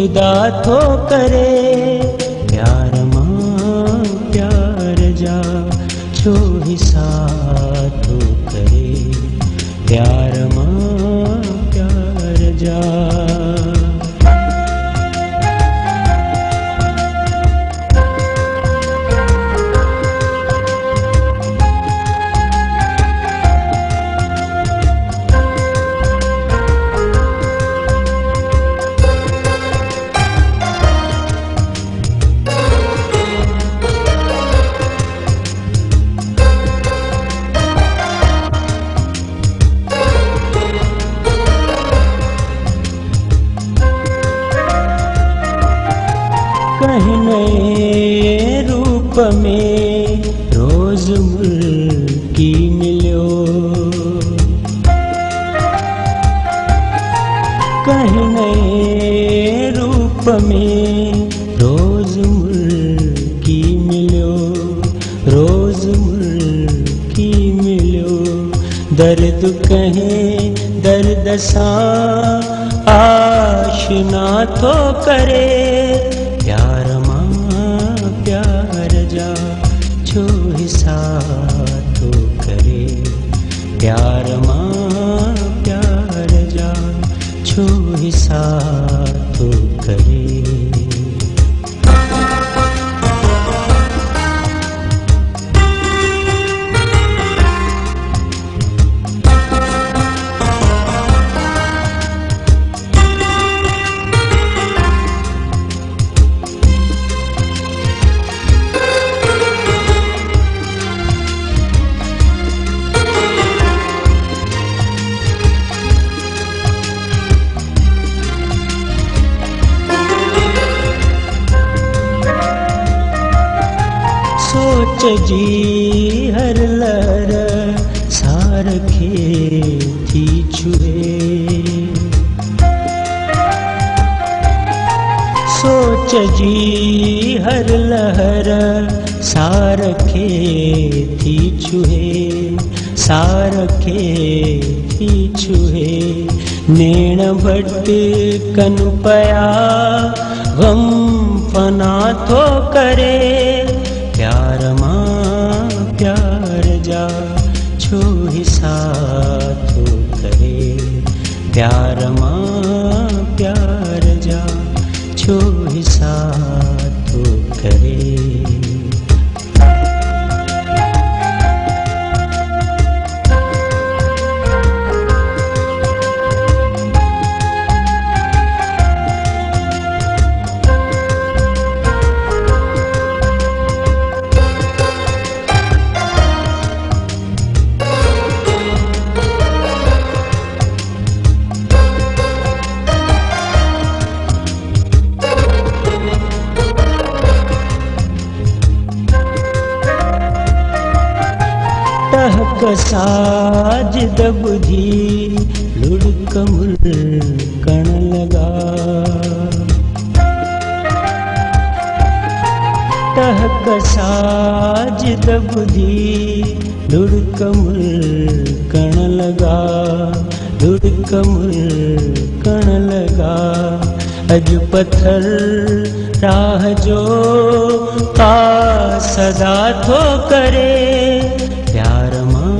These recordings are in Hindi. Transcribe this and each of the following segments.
जुदा थो करे, प्यार मां प्यार जा छो हिसा थो करे, प्यार मां प्यार जा। कहीं नए रूप में रोज मुल्की मिलियो, कहीं नए रूप में रोज मुल्की मिलियो, रोज मुल्की मिलियो। दर्द कहीं दर्द सा आशना थो करे, प्यार मां प्यार जा छो हिसा थो करे, प्यार मां प्यार जा छो हिसा थो करे। सोच जी हर लहर सार खे थी छुए, सोच जी हर लहर सार खे थी छुए, सार खे थी छुए। नेण भटकन पया गम फना थो करे, प्यार मां प्यार जा छो हिसा थो करे, प्यार मां प्यार जा छो हिसा थो करे। टहक साजिद बुधी लुढ़क मुल्कण लगा, टहक साजिद बुधी लुढ़क मुल्कण लगा, लुढ़क मुल्कण लगा। अज पत्थर राह जो का सदा थो करे, प्यार मां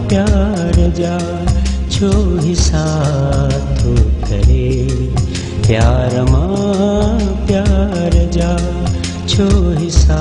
प्यार जा छो हिसा थो करे, प्यार मां प्यार जा छो हिसा